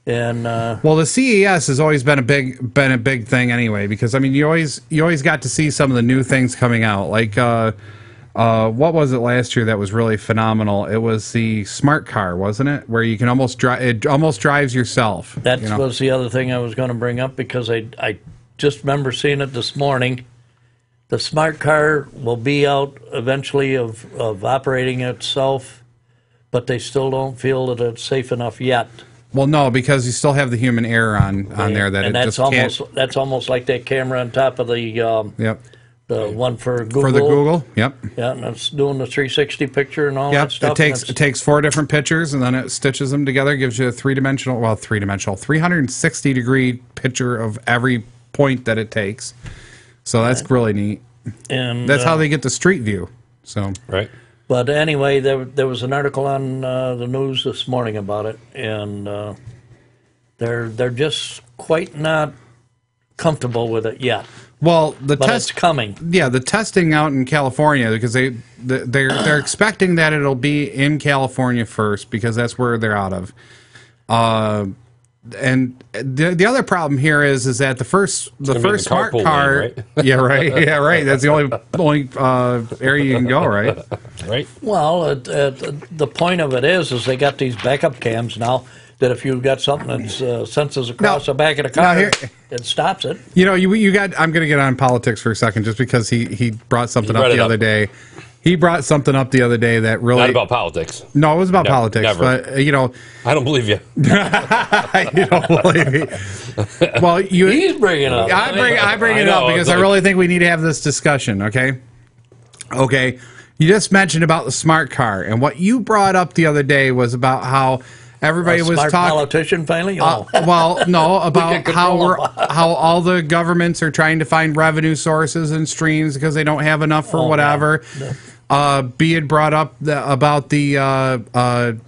And Well, the CES has always been a big thing anyway, because I mean, you always got to see some of the new things coming out. Like, what was it last year that was really phenomenal? It was the smart car, wasn't it? Where you can almost drive. It almost drives yourself. that was the other thing I was going to bring up because I just remember seeing it this morning. The smart car will be out eventually of operating itself, but they still don't feel that it's safe enough yet. Well, no, because you still have the human error on there that and it that's just can't. that's almost like that camera on top of the Yep. the one for Google. For the Google. Yep. Yeah, and it's doing the 360 picture and all Yep. that stuff. It takes 4 different pictures and then it stitches them together, gives you a 360-degree picture of every point that it takes. So that's really neat. and That's how they get the street view. So Right. But anyway, there was an article on the news this morning about it, and they're just quite not comfortable with it yet. well, the But test it's coming. Yeah, the testing out in California, because they're expecting that it'll be in California first because that's where they're out of. And the other problem here is that the first smart carpool car, lane, right? yeah, right. That's the only area you can go, right? Right. Well, the point of it is they got these backup cams now that if you've got something that senses across the back of the car, it stops it. You got. I'm going to get on politics for a second, just because he brought something up the other day. He brought something up the other day that really Not about politics. No, it was about politics, never. but I don't believe you. you don't believe me. Well, He's bringing it up. I bring I it know, up because it's I like- really think we need to have this discussion. Okay. You just mentioned about the smart car, and what you brought up the other day was about how everybody was Smart talking. politician finally. Well, no, about control how all the governments are trying to find revenue sources and streams because they don't have enough for whatever. B had brought up about the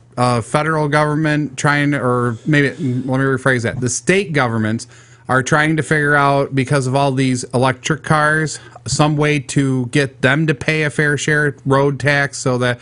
federal government trying, or maybe let me rephrase that. The state governments are trying to figure out, because of all these electric cars, some way to get them to pay a fair share road tax, so they're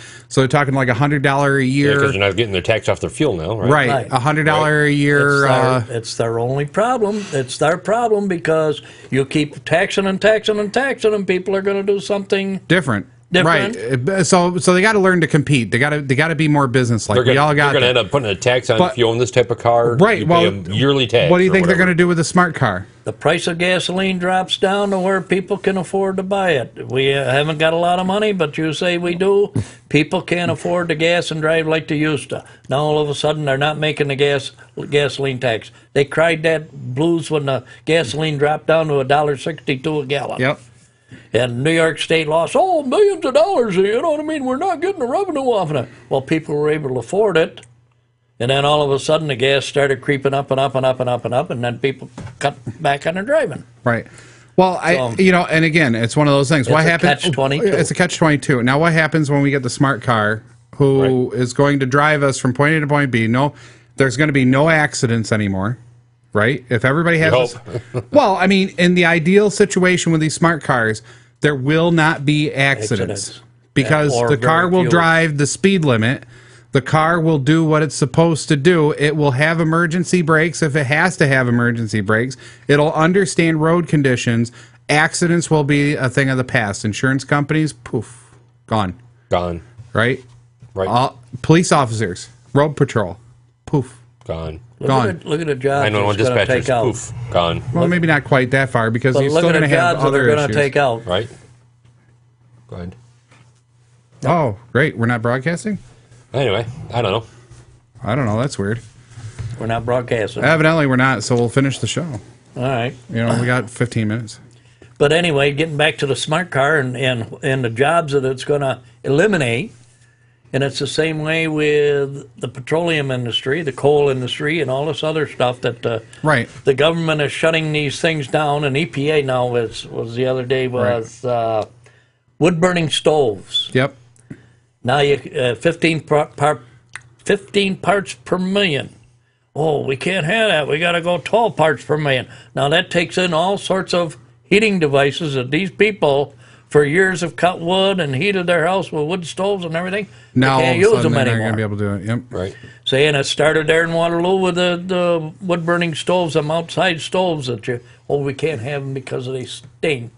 talking like $100 a year. Because they're not getting their tax off their fuel now, right? Right, $100 a year. It's their only problem. It's their problem because you keep taxing and taxing and taxing, and people are going to do something. Different. Different. Right. So they got to learn to compete. They got to be more business like. We all got. They're going to end up putting a tax on if you own this type of car. Right. You Well, pay a yearly tax. What do you or think they're whatever. going to do with the smart car? The price of gasoline drops down to where people can afford to buy it. We haven't got a lot of money, but you say we do. People can't afford the gas and drive like they used to. Now all of a sudden they're not making the gasoline tax. They cried that blues when the gasoline dropped down to $1.62 a gallon. Yep. And New York State lost millions of dollars. You know what I mean? We're not getting the revenue off of it. Well, people were able to afford it. And then all of a sudden the gas started creeping up and up and up and up and up, and then people cut back on their driving. Right. Well, and again, it's one of those things. What happens? catch-22. It's a catch-22. Now, what happens when we get the smart car, who is going to drive us from point A to point B? No, there's going to be no accidents anymore. Right? If everybody has well, I mean, in the ideal situation with these smart cars, there will not be accidents. Because Or the car very will few. drive the speed limit. The car will do what it's supposed to do. It will have emergency brakes if it has to have emergency brakes. It'll understand road conditions. Accidents will be a thing of the past. Insurance companies, poof, gone. Gone. Right? Right. Police officers, road patrol, poof, Gone. gone. Look at the jobs 911 it's going to take dispatchers. out. Poof. Gone. Well, maybe not quite that far because But you're look still at going the to have jobs that other they're going issues. to take out. Right. Go ahead. Oh, great. We're not broadcasting? Anyway, I don't know. I don't know. That's weird. We're not broadcasting. Evidently, we're not, so we'll finish the show. All right. You know, we got 15 minutes. But anyway, getting back to the smart car and the jobs that it's going to eliminate, and it's the same way with the petroleum industry, the coal industry, and all this other stuff that Right. the government is shutting these things down. And EPA now was the other day was wood burning stoves. Yep. Now you 15 parts per million. Oh, we can't have that. We got to go 12 parts per million. Now that takes in all sorts of heating devices that these people for years have cut wood and heated their house with wood stoves and everything. Now, they all can't of a use sudden, them they're not anymore. going to be able to do it. Yep. Right. Saying it started there in Waterloo with the wood burning stoves, them outside stoves that we can't have them because they stink.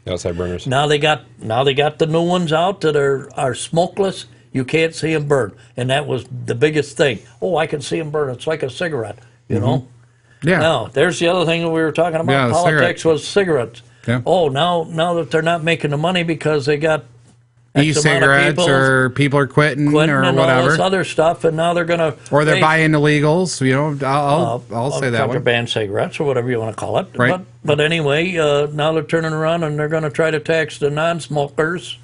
Outside burners. Now they got the new ones out that are smokeless. You can't see them burn, and that was the biggest thing. Oh, I can see them burn. It's like a cigarette, you know. Yeah. Now there's the other thing that we were talking about. Yeah, the Politics was cigarettes. Yeah. Oh, now that they're not making the money because they got X amount of E-cigarettes people or people are quitting quitting or and all this whatever. other stuff, and now they're gonna Or they're buying illegals. You know, I'll say that one. contraband cigarettes or whatever you want to call it. Right. But anyway, now they're turning around and they're going to try to tax the non-smokers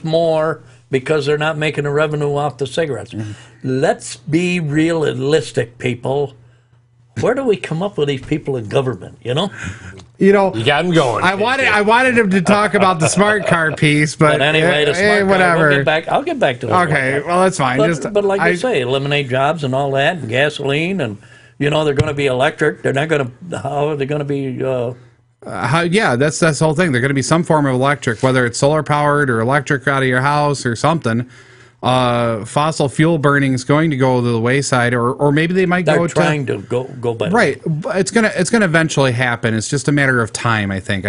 more because they're not making the revenue off the cigarettes. Mm-hmm. Let's be realistic, people. Where do we come up with these people in government? You know. You know, You got him going. I wanted him to talk about the smart car piece, but, But anyway, the smart car, whatever. I'll get back to the Okay, well that's fine. But like I say, eliminate jobs and all that, and gasoline, and they're going to be electric. They're not going to. How are they going to be? yeah, that's the whole thing. They're going to be some form of electric, whether it's solar powered or electric out of your house or something. Fossil fuel burning is going to go to the wayside, or maybe they might They're go trying to go better. Right, it's gonna eventually happen. It's just a matter of time. I think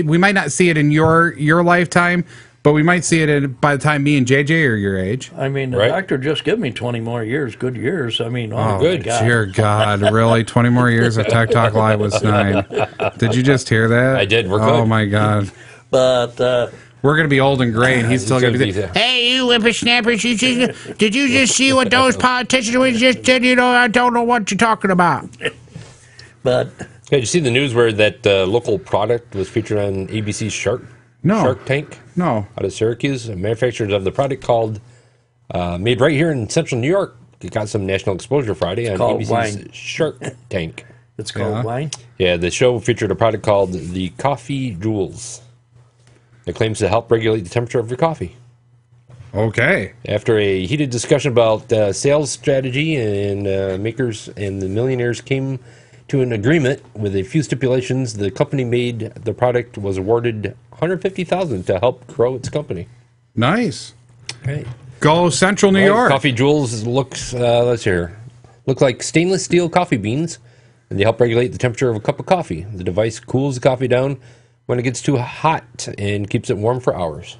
we might not see it in your lifetime, but we might see it by the time me and JJ are your age. I mean, the Right. doctor just give me 20 more years, good years. I mean, Oh, good. my God. dear God, really? 20 more years of Tech Talk Live was 9. Did you just hear that? I did. We're Oh good. my God, But we're gonna be old and gray, and he's still gonna be. there. Hey, you whippersnappers! Did you just see what those politicians just did? You know, I don't know what you're talking about. but Hey, did you see the news where that local product was featured on ABC's Shark Tank No. out of Syracuse? Manufacturers of the product called made right here in Central New York. It got some national exposure Friday on called ABC's wine. Shark Tank. it's called Yeah. wine. Yeah, the show featured a product called the Coffee Jewels. It claims to help regulate the temperature of your coffee. Okay. After a heated discussion about sales strategy, and makers and the millionaires came to an agreement with a few stipulations, the company made the product was awarded $150,000 to help grow its company. Nice. Right. Go Central New York. Coffee Jewels looks let's hear. Look like stainless steel coffee beans, and they help regulate the temperature of a cup of coffee. The device cools the coffee down when it gets too hot and keeps it warm for hours.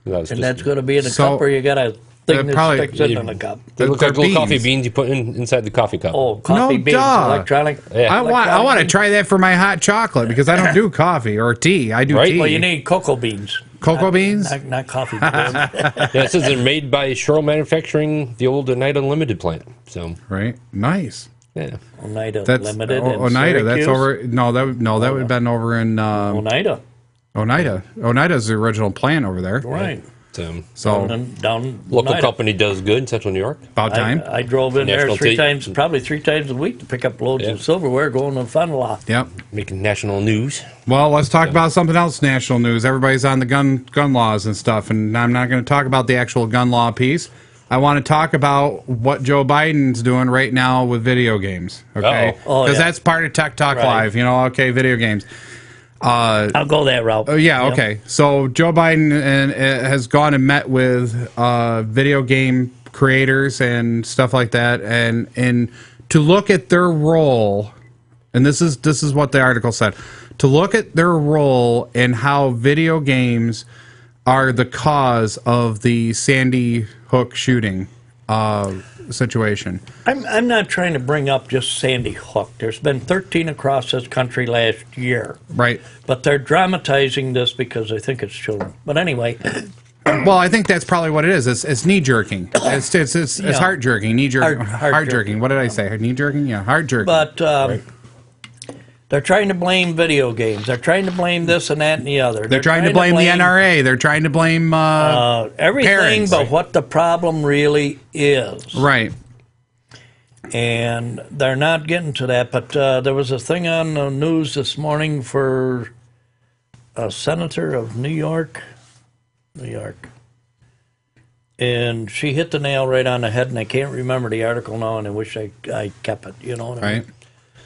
And that's going to be in a So, cup, or you got a thing that probably- sticks in the cup. They look They're like little coffee beans. beans you put inside the coffee cup. Oh, coffee No, beans, duh. electronic. Yeah. I want to try that for my hot chocolate because I don't do coffee or tea. I do Right. tea. Well, you need cocoa beans. Cocoa beans? Not coffee beans. Yeah, it says they're made by Sherrill Manufacturing, the old Oneida Limited plant. So, Right. Nice. yeah. Oneida That's Limited. in Oneida. That's Syracuse. over. No, that would have been over in Oneida. Oneida. Oneida's the original plant over there. Right. So Down Local Oneida. company does good in Central New York. about time. I drove in National there tea. probably three times a week to pick up loads Yeah. of silverware going to the fun lot. Yep. Making national news. Well, let's talk about something else. National news. Everybody's on the gun laws and stuff, and I'm not going to talk about the actual gun law piece. I want to talk about what Joe Biden's doing right now with video games. Okay, Uh-oh. Oh, because yeah. that's part of Tech Talk Right. Live. You know, okay, video games. I'll go that route. Yeah, Yep. okay. So Joe Biden has gone and met with video game creators and stuff like that, and to look at their role, and this is what the article said, to look at their role and how video games are the cause of the Sandy Hook shooting situation. I'm not trying to bring up just Sandy Hook. There's been 13 across this country last year. Right. But they're dramatizing this because they think it's children. But anyway, Well, I think that's probably what it is. It's knee jerking. It's Yeah. heart jerking. Knee jerking. Heart Heart jerking. What did I say? Knee jerking? Yeah, heart jerking. but they're trying to blame video games. They're trying to blame this and that and the other. They're trying to blame the NRA. They're trying to blame everything parents. but what the problem really is. Right. And they're not getting to that. But there was a thing on the news this morning for a senator of New York, and she hit the nail right on the head. And I can't remember the article now, and I wish I kept it. You know what I mean? Right.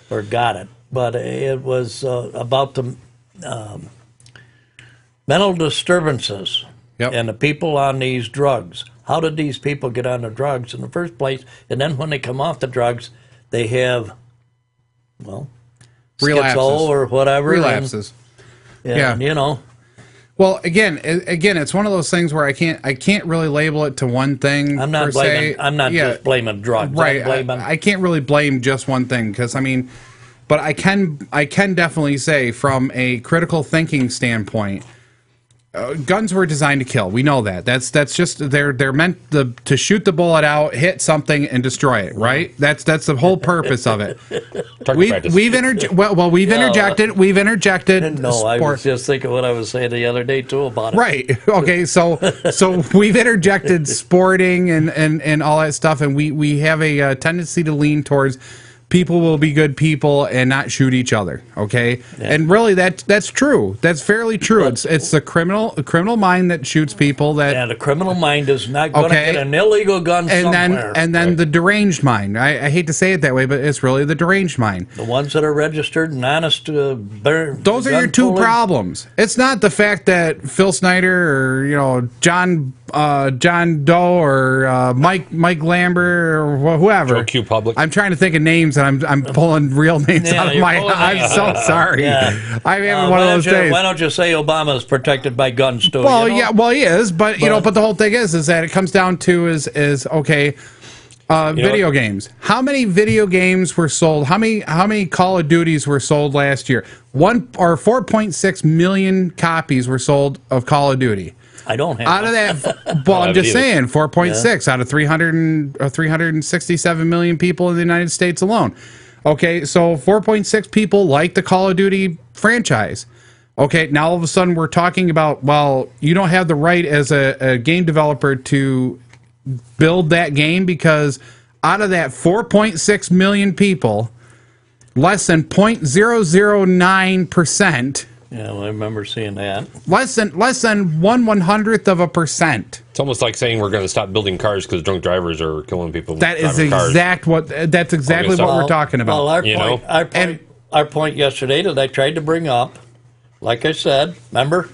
Or got it. But it was about the mental disturbances Yep. and the people on these drugs. How did these people get on the drugs in the first place? And then when they come off the drugs, they have, well, Relapses. schizo or whatever. Relapses. And, Yeah. you know. Well, again, it's one of those things where I can't really label it to one thing. I'm not per blaming. se. I'm not Yeah, just blaming drugs. right. I'm blaming, I can't really blame just one thing because but I can definitely say from a critical thinking standpoint, guns were designed to kill. We know that. That's just they're meant to shoot the bullet out, hit something, and destroy it. Right. That's the whole purpose of it. We've interjected. We've interjected. no, I sport- was just thinking what I was saying the other day too about it. Right. Okay. So we've interjected sporting and all that stuff, and we have a tendency to lean towards people will be good people and not shoot each other. Okay. Yeah. And really, that's true. That's fairly true. It's the criminal mind that shoots people. That And the criminal mind is not going to Okay. get an illegal gun somewhere. and then the deranged mind. I hate to say it that way, but it's really the deranged mind. The ones that are registered and honest Those are your two problems. It's not the fact that Phil Snyder or John Doe or Mike Lambert or whoever. Joe Q. Public. I'm trying to think of names and I'm pulling real names Yeah, out of you're my. pulling I'm names. so sorry. Yeah. I'm having one of those days. Why don't you say Obama is protected by guns too? Well, you know? yeah, well he is, but but the whole thing is that it comes down to is okay. Video games. How many video games were sold? How many Call of Duties were sold last year? 4.6 million copies were sold of Call of Duty. I don't have Out of that, well, I'm just saying 4.6 out of 367 million people in the United States alone. Okay, so 4.6 people like the Call of Duty franchise. Okay, now all of a sudden we're talking about, well, you don't have the right as a game developer to build that game because out of that 4.6 million people, less than 0.009%, Yeah, well, I remember seeing that. less than 1/100%. It's almost like saying we're going to stop building cars because drunk drivers are killing people. That is driving cars. that's exactly Okay, so- what we're talking about. Well, our You point, know? our point yesterday that I tried to bring up, like I said, remember,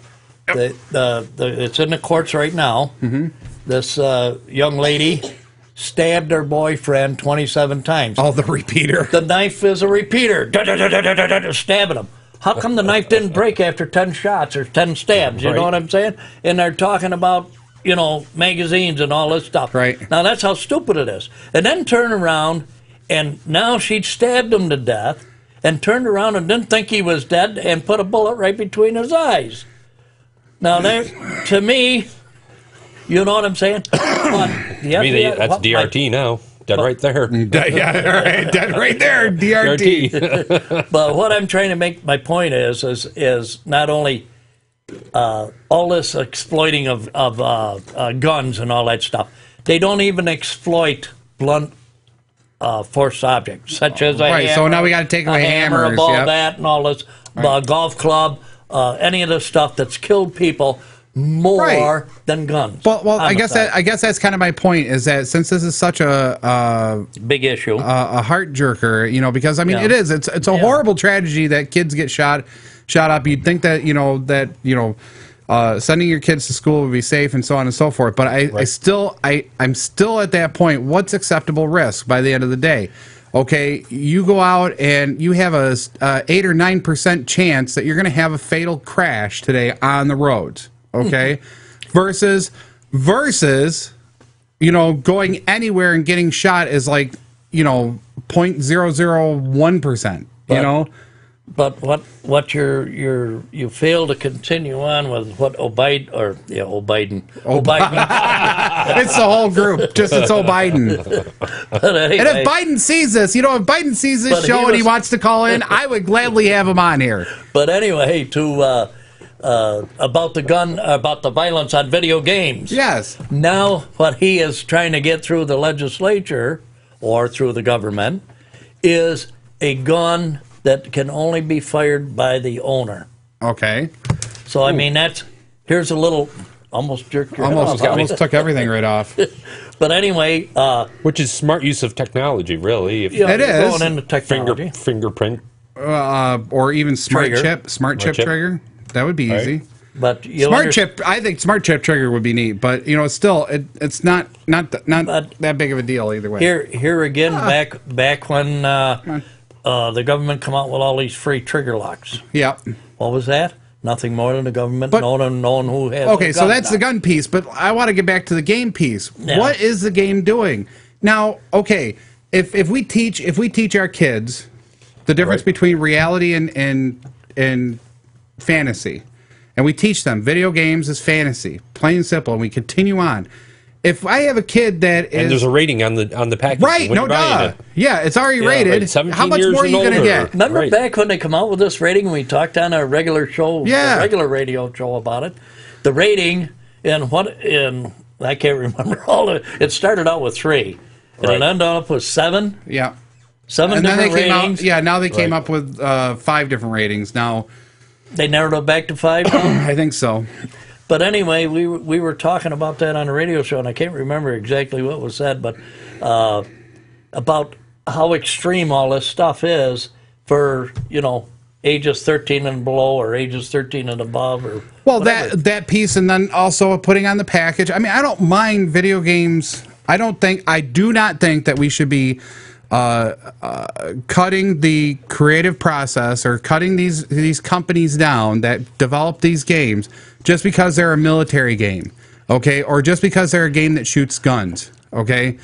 it's in the courts right now. Mm-hmm. This young lady stabbed her boyfriend 27 times. Oh, the repeater. The knife is a repeater, stabbing him. How come the knife didn't break after 10 shots or 10 stabs? You know Right. what I'm saying? And they're talking about, magazines and all this stuff. Right. Now, that's how stupid it is. And then turn around, and now she'd stabbed him to death and turned around and didn't think he was dead and put a bullet right between his eyes. Now, to me, you know what I'm saying? But the To me, FBI that's DRT now. Dead right there. Yeah, right, that right there, DRT. But what I'm trying to make my point is not only all this exploiting of guns and all that stuff. They don't even exploit blunt force objects such as a Right, so hammer, now we gotta take away a hammer, a hammers, ball yep. bat, and all this golf club, any of the stuff that's killed people more Right. than guns. Well, I guess Homicide. that's kind of my point is that since this is such a big issue. heart jerker, because I mean Yeah. it is. It's a horrible tragedy that kids get shot shot up. You'd think that sending your kids to school would be safe and so on and so forth. But I'm still at that point. What's acceptable risk by the end of the day? Okay, you go out and you have a 8 or 9% chance that you're going to have a fatal crash today on the roads. Okay, versus going anywhere and getting shot is like 0.001%. But what you fail to continue on with what Biden. It's the whole group. Just it's Biden. But anyway, And if Biden sees this, if Biden sees this show and he wants to call in, I would gladly have him on here. But anyway, about the violence on video games. Yes. Now, what he is trying to get through the legislature or through the government is a gun that can only be fired by the owner. Okay. So I mean here's a little almost jerked your head off. Almost took everything right off. But anyway, which is smart use of technology, really. If it is going into technology. fingerprint. Or even smart chip trigger. That would be easy. But I think smart chip trigger would be neat, but it's still it's not that big of a deal either way. Here again, back when the government come out with all these free trigger locks. Yep. What was that? Nothing more than the government knowing who has. Okay, so that's the gun piece, but I want to get back to the game piece. Yeah. What is the game doing now? Okay, if we teach our kids the difference between reality and fantasy, and we teach them video games is fantasy, plain and simple, and we continue on. If I have a kid that is... And there's a rating on the package. Right, no duh. Yeah, it's already rated. Right, how much more are you going to get? Remember back when they come out with this rating, and we talked on a regular show, a regular radio show about it? The rating, I can't remember it started out with 3, and it ended up with 7. Yeah. 7 and different then they ratings. now they came up with 5 different ratings. Now... They narrowed it back to 5 now? I think so. But anyway, we were talking about that on a radio show, and I can't remember exactly what was said, but about how extreme all this stuff is for, ages 13 and below or ages 13 and above. Or well, whatever. that piece, and then also putting on the package. I mean, I don't mind video games. I do not think that we should be cutting the creative process or cutting these companies down that develop these games just because they're a military game, okay, or just because they're a game that shoots guns, okay.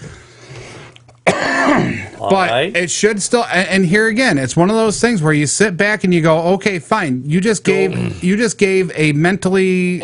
But it should still, and here again, it's one of those things where you sit back and you go, okay, fine, you just gave a mentally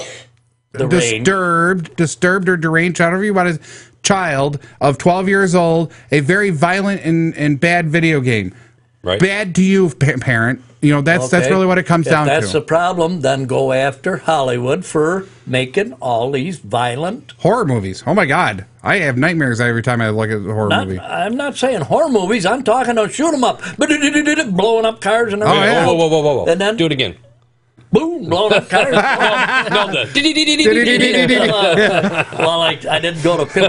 disturbed or deranged, however you want to, child of 12 years old, a very violent and bad video game. Right. Bad to you, parent. That's really what it comes down to. If that's the problem, then go after Hollywood for making all these violent horror movies. Oh my God, I have nightmares every time I look at a horror movie. I'm not saying horror movies. I'm talking about shoot 'em up, blowing up cars and everything. Yeah. Whoa. And then do it again. Boom, blowing up cars. Well, I didn't go to pill,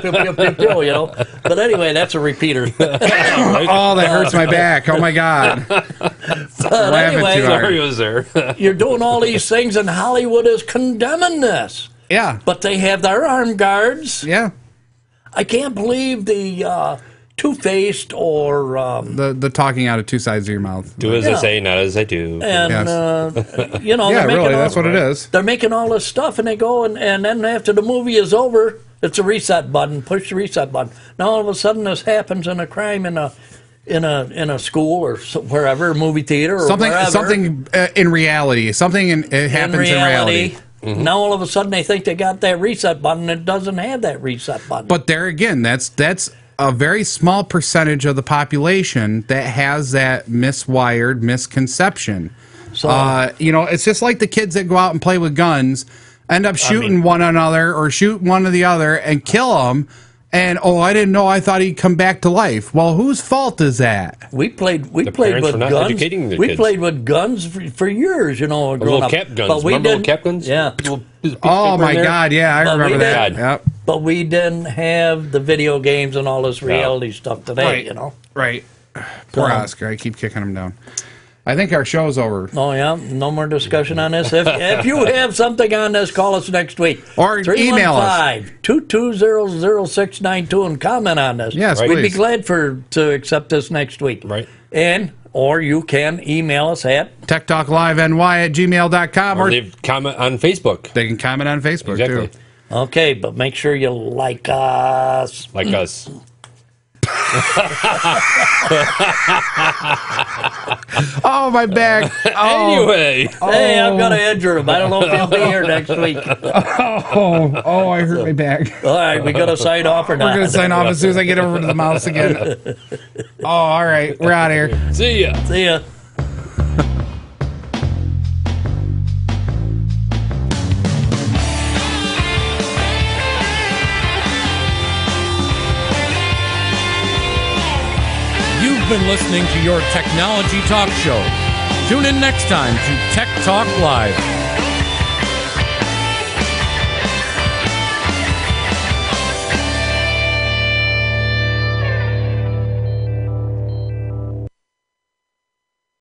But anyway, that's a repeater. Oh, that hurts my back. Oh my God. But anyway, Sorry, was there. You're doing all these things, and Hollywood is condemning this. Yeah. But they have their armed guards. Yeah. I can't believe the two-faced or the talking out of two sides of your mouth. Do as I say, not as I do. And Yes. yeah, really, that's what it is. They're making all this stuff, and they go and then after the movie is over, it's a reset button. Push the reset button. Now all of a sudden, this happens in a crime in a school or wherever, movie theater or wherever. Something in reality. Something it happens in reality. Mm-hmm. Now all of a sudden they think they got that reset button. It doesn't have that reset button. But there again, that's a very small percentage of the population that has that miswired misconception. So it's just like the kids that go out and play with guns, end up shooting one another or shoot one or the other and kill them. And I didn't know. I thought he'd come back to life. Well, whose fault is that? We played with parents were not guns. educating their We kids. played with guns for years. Growing little up. cap guns. But we Remember little didn't- cap guns? Yeah. Oh my God! Yeah, I But we remember that. did. Yep. But we didn't have the video games and all this reality stuff today. Right. Right. Poor Oscar. I keep kicking him down. I think our show's over. Oh, yeah? No more discussion on this? If you have something on this, call us next week. Or email us. 315-220-0692 and comment on this. Yes, We'd be please. glad to accept this next week. Right. Or you can email us at techtalkliveny@gmail.com, Or or leave comment on Facebook. they can comment on Facebook Exactly. too. Okay, but make sure you like us. Like us. Oh, my back. Oh, Anyway. Hey, I'm going to injure him. I don't know if he'll be here next week. I hurt my back. All right, we going to sign off or We're not? going to sign off as soon as I get over to the mouse again. Oh, all right. We're out of here. See ya. See ya. You've been listening to your technology talk show. Tune in next time to Tech Talk Live.